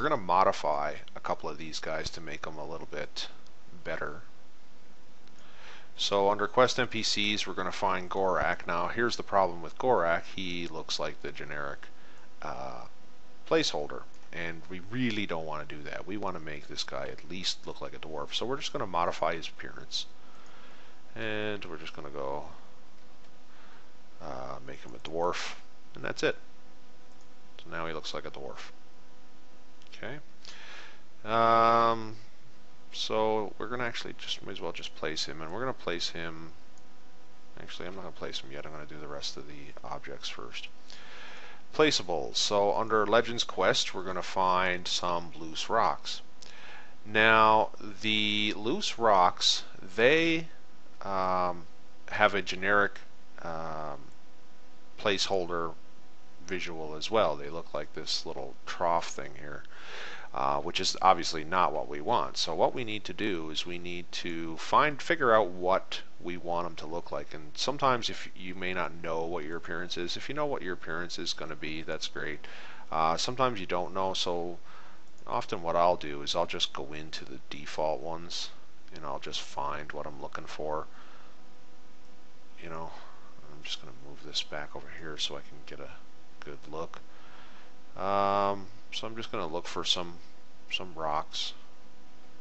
we're going to modify a couple of these guys to make them a little bit better. So under Quest NPCs, we're going to find Gorak. Now here's the problem with Gorak. He looks like the generic placeholder, and we really don't want to do that. We want to make this guy at least look like a dwarf. So we're just going to modify his appearance, and we're just going to go make him a dwarf, and that's it. So now he looks like a dwarf. Okay. So we're going to actually might as well just place him, and we're going to place him, actually I'm not going to place him yet, I'm going to do the rest of the objects first. Placeables. So under Legends Quest, we're going to find some loose rocks. Now the loose rocks, they have a generic placeholder visual as well. They look like this little trough thing here, which is obviously not what we want. So what we need to do is we need to figure out what we want them to look like. And sometimes if you may not know what your appearance is, if you know what your appearance is going to be, that's great. Sometimes you don't know, so often what I'll do is I'll just go into the default ones and I'll just find what I'm looking for. You know, I'm just going to move this back over here so I can get a good look. So I'm just going to look for some rocks.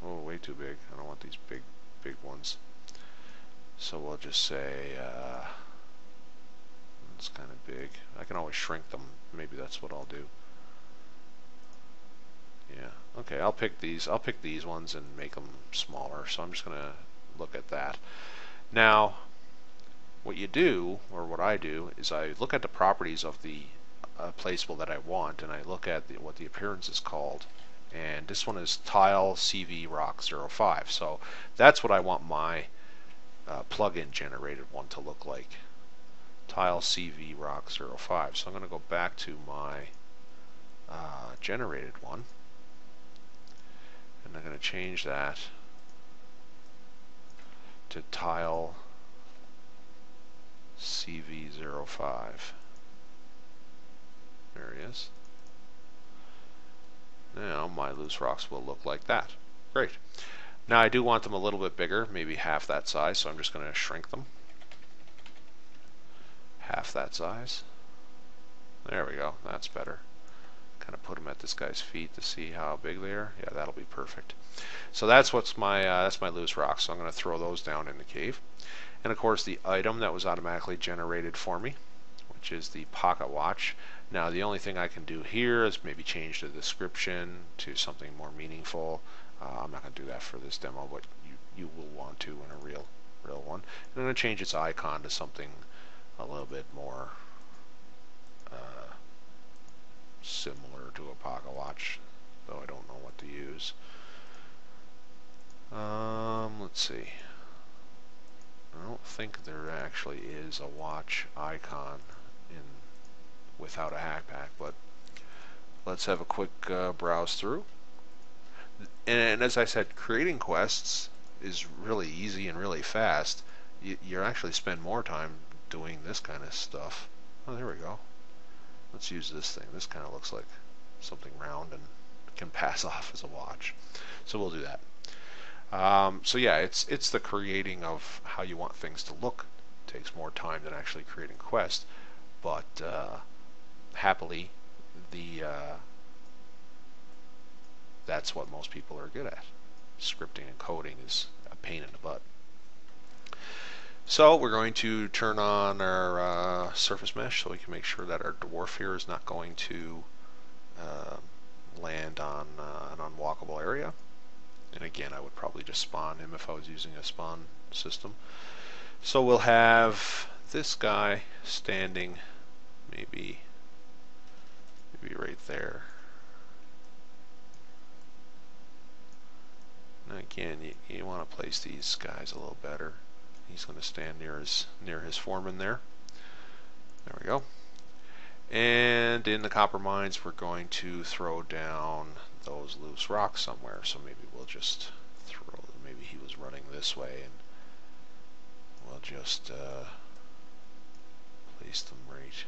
Oh, way too big. I don't want these big ones. So we'll just say it's kind of big. I can always shrink them. Maybe that's what I'll do. Yeah. Okay, I'll pick these ones and make them smaller. So I'm just going to look at that. Now, what you do, or what I do, is I look at the properties of the placeable that I want, and I look at what the appearance is called. And this one is Tile CV Rock 05. So that's what I want my plugin generated one to look like. Tile CV Rock 05. So I'm going to go back to my generated one, and I'm going to change that to Tile CV05. There he is. Now my loose rocks will look like that. Great. Now I do want them a little bit bigger, maybe half that size, so I'm just going to shrink them. Half that size. There we go. That's better. Kind of put them at this guy's feet to see how big they are. Yeah, that'll be perfect. So that's my loose rocks. So I'm going to throw those down in the cave. And of course the item that was automatically generated for me, which is the pocket watch. Now the only thing I can do here is maybe change the description to something more meaningful. I'm not going to do that for this demo, but you will want to in a real one. And I'm going to change its icon to something a little bit more similar to a pocket watch, though I don't know what to use. Let's see. I don't think there actually is a watch icon without a hack pack, but let's have a quick browse through. And as I said, creating quests is really easy and really fast. You actually spend more time doing this kind of stuff. Oh, there we go. Let's use this thing. This kind of looks like something round and can pass off as a watch. So we'll do that. So yeah, it's the creating of how you want things to look. It takes more time than actually creating quests, but happily, that's what most people are good at. Scripting and coding is a pain in the butt. So we're going to turn on our surface mesh so we can make sure that our dwarf here is not going to land on an unwalkable area. And again, I would probably just spawn him if I was using a spawn system. So we'll have this guy standing maybe right there. And again, you want to place these guys a little better. He's going to stand near his foreman there. There we go. And in the copper mines, we're going to throw down those loose rocks somewhere. So maybe we'll just throw. Maybe he was running this way, and we'll just place them right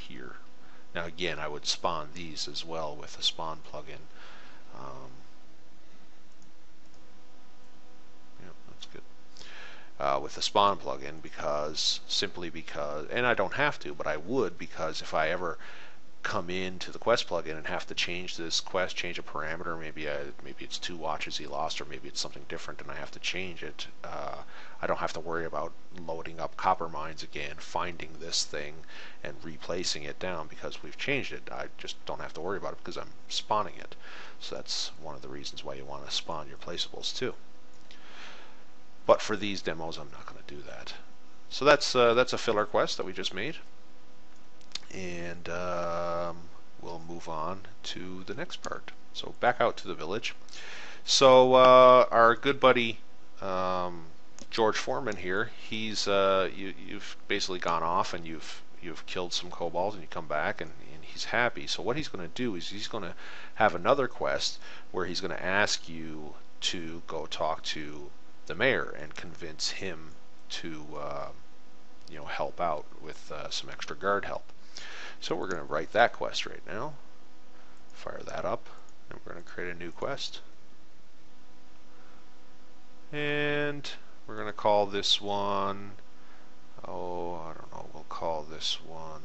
here. Now again, I would spawn these as well with a spawn plugin. Yeah, that's good. With the spawn plugin, simply because, and I don't have to, but I would, because if I ever come into the quest plugin and have to change this quest, change a parameter, maybe it's 2 watches he lost, or maybe it's something different and I have to change it, I don't have to worry about loading up copper mines again, finding this thing and replacing it down because we've changed it. I just don't have to worry about it because I'm spawning it. So that's one of the reasons why you want to spawn your placeables too. But for these demos, I'm not going to do that. So that's a filler quest that we just made, and we'll move on to the next part. So back out to the village. So our good buddy George Foreman here, you've basically gone off and you've killed some kobolds, and you come back and he's happy. So what he's going to do is he's going to have another quest where he's going to ask you to go talk to the mayor and convince him to help out with some extra guard help. So we're going to write that quest right now, fire that up, and we're going to create a new quest, and we're going to call this one, I don't know, we'll call this one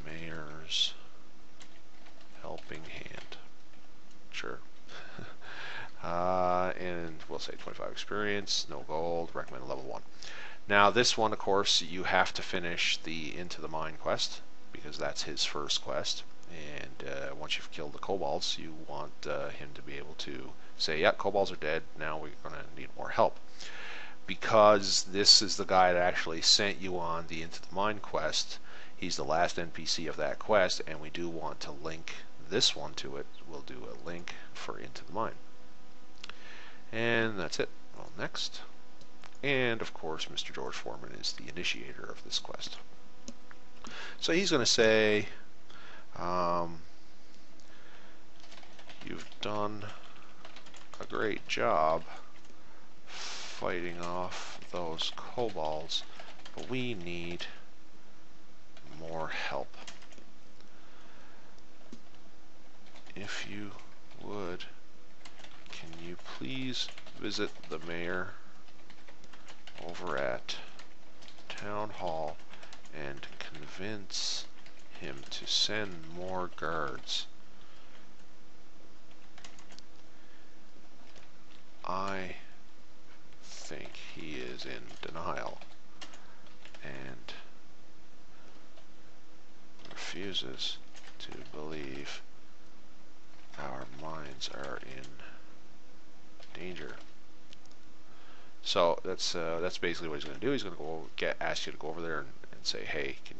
the mayor's helping hand. Sure. And we'll say 25 experience, no gold, recommend level 1. Now this one, of course, you have to finish the Into the Mine quest, because that's his first quest. And once you've killed the kobolds, you want him to be able to say, yeah, kobolds are dead, now we're going to need more help. Because this is the guy that actually sent you on the Into the Mine quest, he's the last NPC of that quest, and we do want to link this one to it. We'll do a link for Into the Mine. And that's it. Well, next. And of course, Mr. George Foreman is the initiator of this quest. So he's going to say, you've done a great job fighting off those kobolds, but we need more help. If you would, can you please visit the mayor over at Town Hall and convince him to send more guards? I think he is in denial and refuses to believe our minds are in danger. So that's basically what he's going to do. He's going to ask you to go over there and say, hey, can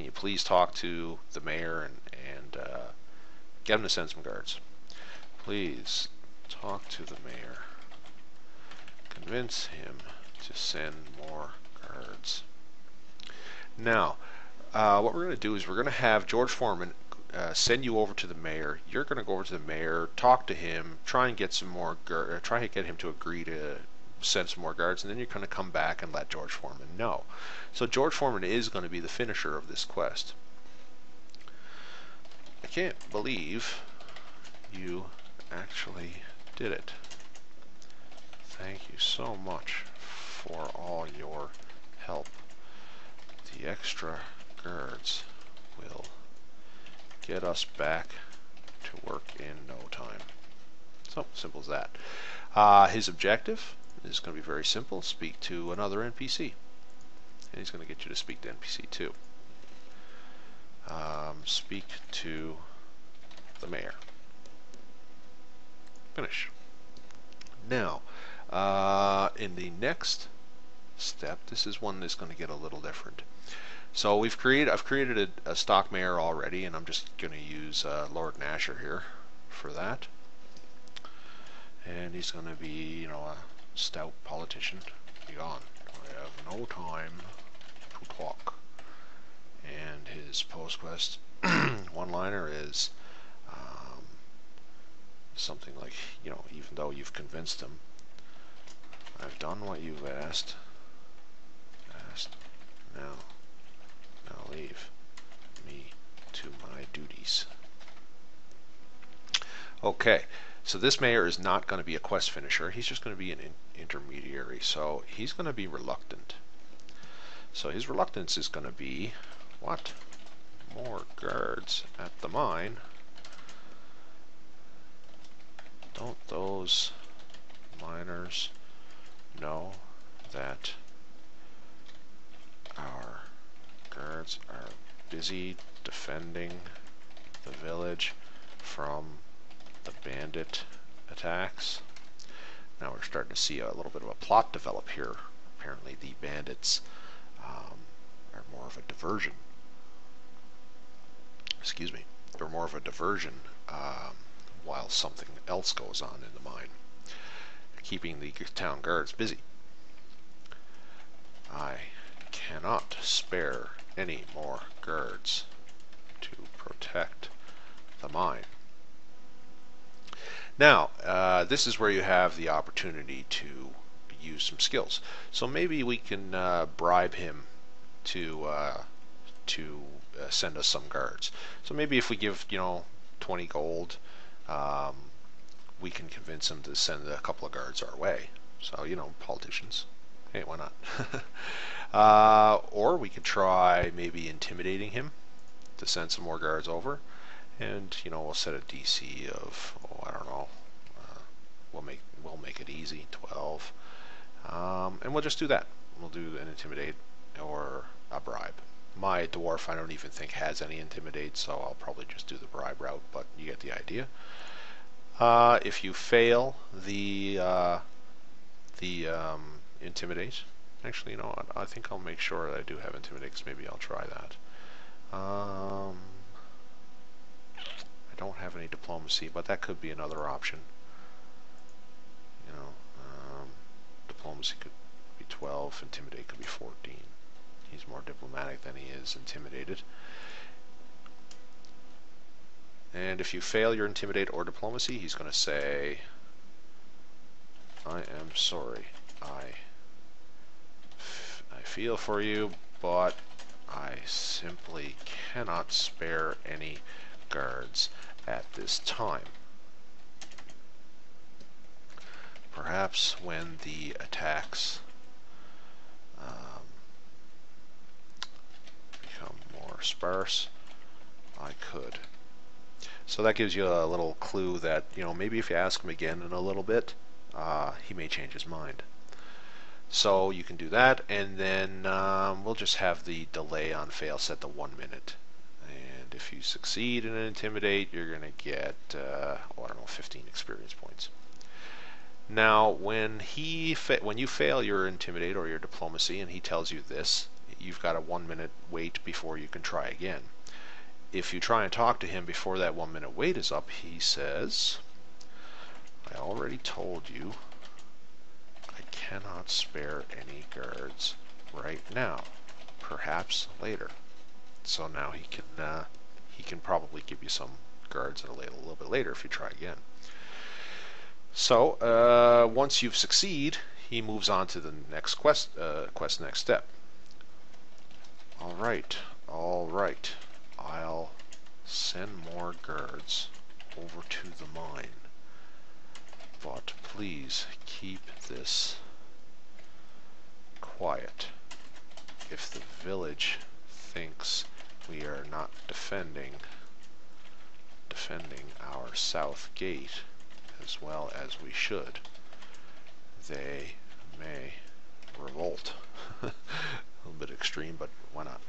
you please talk to the mayor and get him to send some guards. Please talk to the mayor. Convince him to send more guards. Now, what we're going to do is we're going to have George Foreman send you over to the mayor. You're going to go over to the mayor, talk to him, try and get some more try and get him to agree to send some more guards, and then you're going to come back and let George Foreman know. So George Foreman is going to be the finisher of this quest. I can't believe you actually did it. Thank you so much for all your help. The extra guards will get us back to work in no time. So simple as that. His objective is going to be very simple. Speak to another NPC. And he's going to get you to speak to NPC 2. Speak to the mayor. Finish. Now, in the next step, this is one that's going to get a little different. So I've created a stock mayor already, and I'm just going to use Lord Nasher here for that. And he's going to be, a stout politician. Be gone. I have no time to talk. And his post-quest one-liner is something like, even though you've convinced him, I've done what you've asked. Now leave me to my duties. Okay, so this mayor is not going to be a quest finisher. He's just going to be an intermediary. So he's going to be reluctant. So his reluctance is going to be, what? More guards at the mine? Don't those miners know that our guards are busy defending the village from the bandit attacks? Now we're starting to see a little bit of a plot develop here. Apparently the bandits are more of a diversion. Excuse me. They're more of a diversion while something else goes on in the mine, keeping the town guards busy. I cannot spare any more guards to protect the mine. Now, this is where you have the opportunity to use some skills. So maybe we can bribe him to send us some guards. So maybe if we give 20 gold, we can convince him to send a couple of guards our way. So politicians, hey, why not? Or we could try maybe intimidating him to send some more guards over, and we'll set a DC of I don't know. We'll make it easy, 12, and we'll just do that. We'll do an intimidate or a bribe. My dwarf I don't even think has any intimidate, so I'll probably just do the bribe route, but you get the idea. If you fail the intimidate, actually, you know what? I think I'll make sure that I do have intimidate, because maybe I'll try that. I don't have any diplomacy, but that could be another option. Diplomacy could be 12, intimidate could be 14. He's more diplomatic than he is intimidated. And if you fail your intimidate or diplomacy, he's going to say, I am sorry. I feel for you, but I simply cannot spare any guards at this time. Perhaps when the attacks become more sparse, I could. So that gives you a little clue that, maybe if you ask him again in a little bit, he may change his mind. So you can do that, and then we'll just have the delay on fail set to 1 minute. And if you succeed in an intimidate, you're going to get, 15 experience points. Now, when you fail your intimidate or your diplomacy, and he tells you this, you've got a 1 minute wait before you can try again. If you try and talk to him before that 1 minute wait is up, he says, I already told you I cannot spare any guards right now. Perhaps later. So now he can probably give you some guards a little bit later if you try again. So once you've succeed, he moves on to the next quest next step. All right. I'll send more guards over to the mine, but please keep this quiet. If the village thinks we are not defending our south gate as well as we should, they may revolt. A little bit extreme, but why not?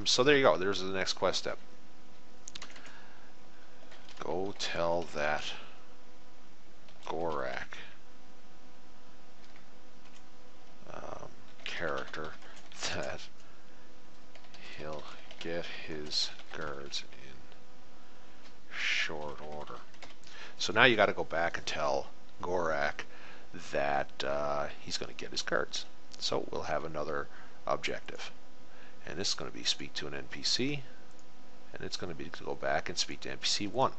So there you go. There's the next quest step. Go tell that Gorak character that he'll get his guards in short order. So now you got to go back and tell Gorak that he's going to get his guards. So we'll have another objective. And this is going to be speak to an NPC, and it's going to be to go back and speak to NPC 1.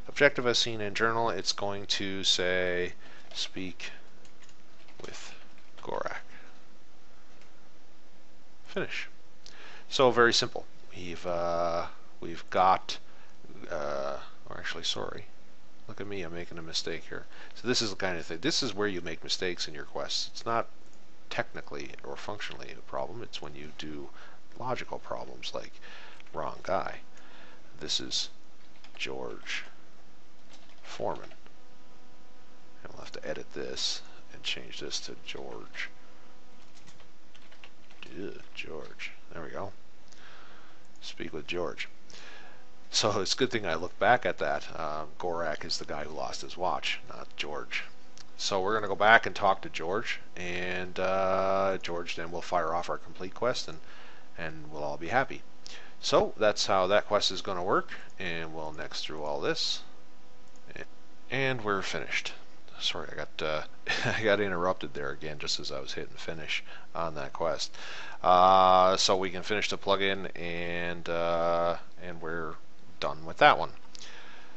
Objective as seen in journal, it's going to say speak with Gorak. Finish. So very simple. We've got, or actually, sorry. Look at me, I'm making a mistake here. So this is the kind of thing, this is where you make mistakes in your quests. It's not technically or functionally a problem, it's when you do logical problems like wrong guy. This is George Foreman. And we'll have to edit this and change this to George. George. There we go. Speak with George. So it's a good thing I look back at that. Gorak is the guy who lost his watch, not George. So we're going to go back and talk to George, and George then will fire off our complete quest, and we'll all be happy. So that's how that quest is going to work, and we'll next through all this, and we're finished. Sorry, I got I got interrupted there again just as I was hitting finish on that quest. So we can finish the plugin, and we're done with that one.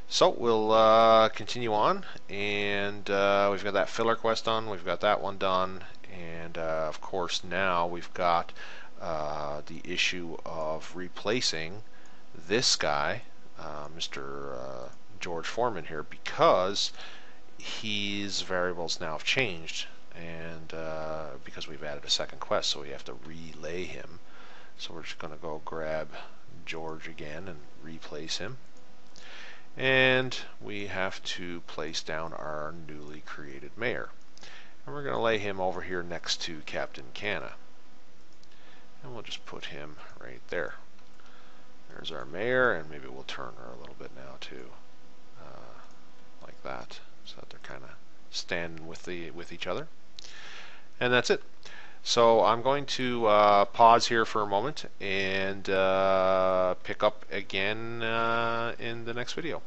So we'll continue on, and we've got that filler quest done, we've got that one done, and of course now we've got the issue of replacing this guy, Mr. George Foreman here, because his variables now have changed, and because we've added a second quest, so we have to relay him. So we're just going to go grab George again and replace him. And we have to place down our newly created mayor. And we're going to lay him over here next to Captain Canna. And we'll just put him right there. There's our mayor, and maybe we'll turn her a little bit now too. Like that. So that they're kind of standing with each other. And that's it. So I'm going to pause here for a moment and pick up again in the next video.